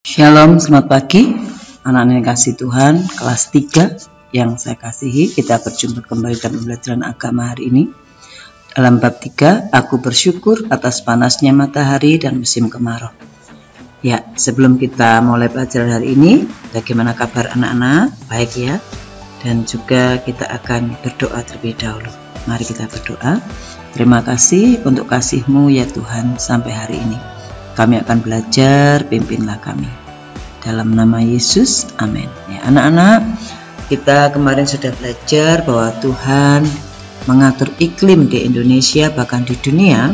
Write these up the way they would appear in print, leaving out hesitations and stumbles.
Shalom, selamat pagi anak-anak yang kasih Tuhan, kelas 3 yang saya kasihi. Kita berjumpa kembali dalam pembelajaran agama hari ini. Dalam bab 3, aku bersyukur atas panasnya matahari dan musim kemarau. Ya, sebelum kita mulai pelajaran hari ini, bagaimana kabar anak-anak? Baik ya. Dan juga kita akan berdoa terlebih dahulu. Mari kita berdoa. Terima kasih untuk kasih-Mu ya Tuhan sampai hari ini. Kami akan belajar, pimpinlah kami. Dalam nama Yesus, amin. Ya, anak-anak, kita kemarin sudah belajar bahwa Tuhan mengatur iklim di Indonesia bahkan di dunia,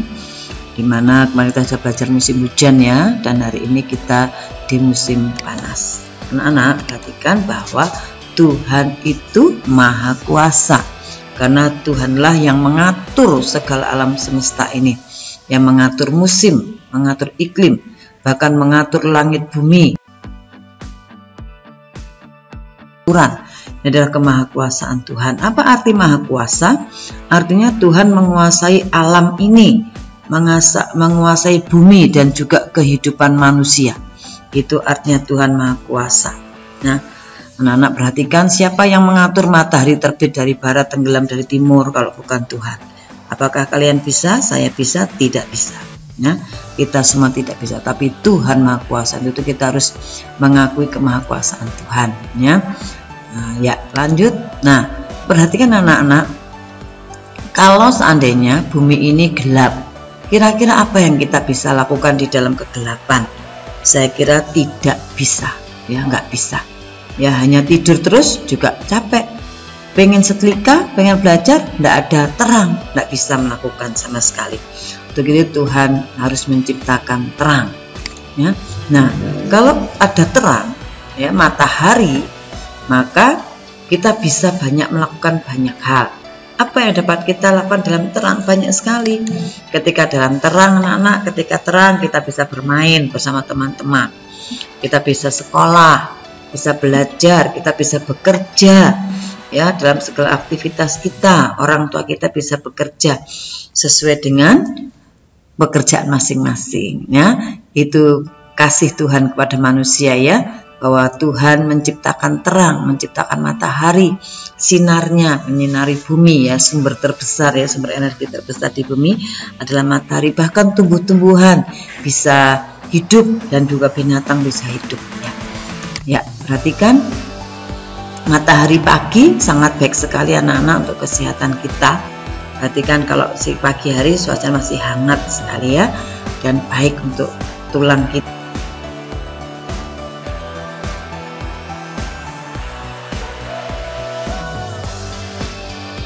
di mana kemarin kita sudah belajar musim hujan ya, dan hari ini kita di musim panas. Anak-anak, perhatikan bahwa Tuhan itu maha kuasa, karena Tuhanlah yang mengatur segala alam semesta ini, yang mengatur musim, mengatur iklim, bahkan mengatur langit bumi. Ini adalah kemahakuasaan Tuhan. Apa arti maha kuasa? Artinya Tuhan menguasai alam ini, menguasai bumi dan juga kehidupan manusia. Itu artinya Tuhan maha kuasa. Nah, anak-anak perhatikan, siapa yang mengatur matahari terbit dari barat, tenggelam dari timur kalau bukan Tuhan? Apakah kalian bisa? Saya bisa? Tidak bisa. Ya, kita semua tidak bisa, tapi Tuhan maha kuasa. Itu kita harus mengakui kemahakuasaan Tuhan ya. Nah, ya lanjut. Nah, perhatikan anak-anak, kalau seandainya bumi ini gelap, kira-kira apa yang kita bisa lakukan di dalam kegelapan? Saya kira tidak bisa ya, nggak bisa ya, hanya tidur terus juga capek. Pengen setrika, pengen belajar, tidak ada terang, tidak bisa melakukan sama sekali. Untuk itu Tuhan harus menciptakan terang. Ya. Nah, kalau ada terang, ya matahari, maka kita bisa melakukan banyak hal. Apa yang dapat kita lakukan dalam terang? Banyak sekali. Ketika dalam terang, anak-anak, ketika terang kita bisa bermain bersama teman-teman. Kita bisa sekolah, bisa belajar, kita bisa bekerja. Ya, dalam segala aktivitas kita, orang tua kita bisa bekerja sesuai dengan pekerjaan masing-masing ya. Itu kasih Tuhan kepada manusia ya, bahwa Tuhan menciptakan terang, menciptakan matahari, sinarnya menyinari bumi ya, sumber terbesar ya, sumber energi terbesar di bumi adalah matahari. Bahkan tumbuh-tumbuhan bisa hidup dan juga binatang bisa hidup ya. Ya, perhatikan, matahari pagi sangat baik sekali anak-anak untuk kesehatan kita. Perhatikan kalau si pagi hari suasana masih hangat sekali ya, dan baik untuk tulang kita.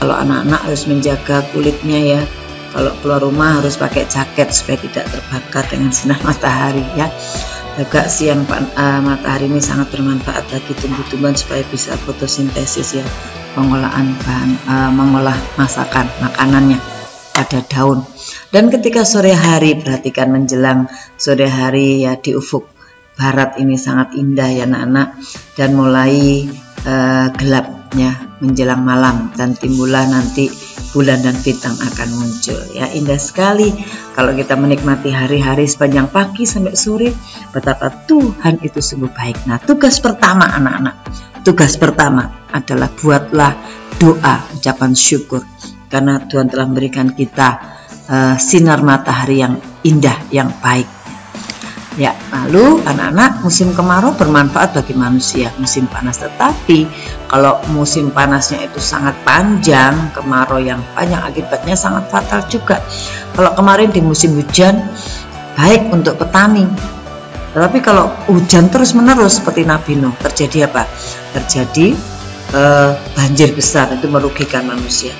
Kalau anak-anak harus menjaga kulitnya ya, kalau keluar rumah harus pakai jaket supaya tidak terbakar dengan sinar matahari ya. Juga siang matahari ini sangat bermanfaat bagi tumbuh-tumbuhan supaya bisa fotosintesis ya, mengolah masakan makanannya pada daun. Dan ketika sore hari, perhatikan menjelang sore hari ya, di ufuk barat ini sangat indah ya anak-anak, dan mulai gelapnya menjelang malam, dan timbullah nanti bulan dan bintang akan muncul ya. Indah sekali kalau kita menikmati hari-hari sepanjang pagi sampai sore, betapa Tuhan itu sungguh baik. Nah, tugas pertama anak-anak, tugas pertama adalah buatlah doa, ucapan syukur, karena Tuhan telah memberikan kita sinar matahari yang indah, yang baik ya. Lalu anak-anak, musim kemarau bermanfaat bagi manusia, musim panas. Tetapi kalau musim panasnya itu sangat panjang, kemarau yang panjang akibatnya sangat fatal juga. Kalau kemarin di musim hujan baik untuk petani, tetapi kalau hujan terus menerus seperti Nabi Nuh, terjadi apa? Terjadi banjir besar, itu merugikan manusia.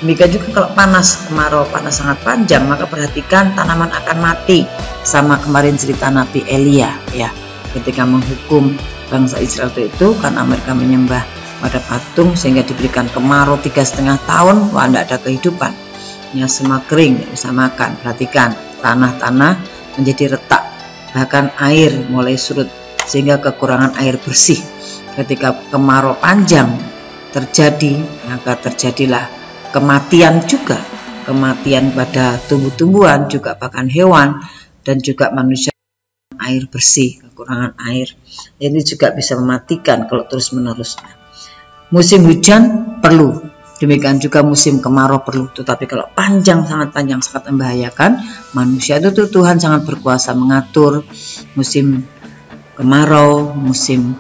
Demikian juga kalau panas, kemarau panas sangat panjang, maka perhatikan tanaman akan mati. Sama kemarin cerita Nabi Elia ya, ketika menghukum bangsa Israel itu karena mereka menyembah pada patung sehingga diberikan kemarau 3,5 tahun, wah tidak ada kehidupan ya, semua kering, tidak bisa makan. Perhatikan, tanah-tanah menjadi retak, bahkan air mulai surut sehingga kekurangan air bersih. Ketika kemarau panjang terjadi, maka terjadilah kematian juga, kematian pada tumbuh-tumbuhan juga, bahkan hewan dan juga manusia. air bersih, kekurangan air. Ini juga bisa mematikan kalau terus-menerus. Musim hujan perlu, demikian juga musim kemarau perlu. Tetapi kalau panjang, sangat panjang, sangat membahayakan. Manusia itu Tuhan sangat berkuasa mengatur musim kemarau, musim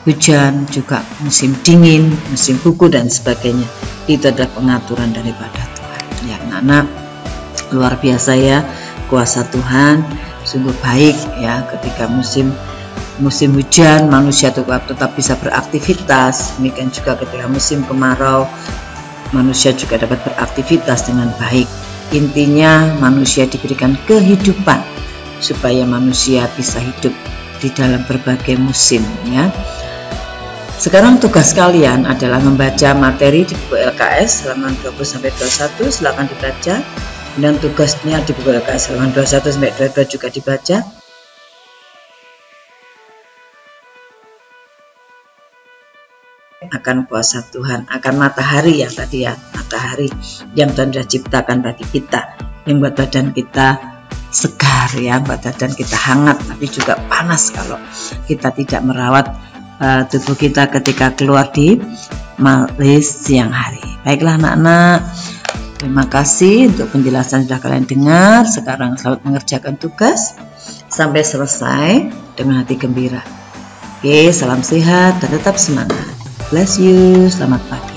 hujan, juga musim dingin, musim buku dan sebagainya. Itu adalah pengaturan daripada Tuhan. Ya, anak-anak, luar biasa ya kuasa Tuhan, sungguh baik ya. Ketika musim hujan manusia tetap bisa beraktivitas, demikian juga ketika musim kemarau manusia juga dapat beraktivitas dengan baik. Intinya manusia diberikan kehidupan supaya manusia bisa hidup di dalam berbagai musim ya. Sekarang tugas kalian adalah membaca materi di buku LKS halaman 20-21, silakan dibaca. Dan tugasnya di buku LKS halaman 21-22 juga dibaca. Akan kuasa Tuhan, akan matahari yang tadi ya, matahari yang Tuhan sudah ciptakan bagi kita, yang buat badan kita segar ya, buat badan kita hangat, tapi juga panas kalau kita tidak merawat tubuh kita ketika keluar di siang hari. Baiklah anak-anak, terima kasih untuk penjelasan sudah kalian dengar. Sekarang selamat mengerjakan tugas sampai selesai dengan hati gembira. Oke, salam sehat dan tetap semangat. Bless you, selamat pagi.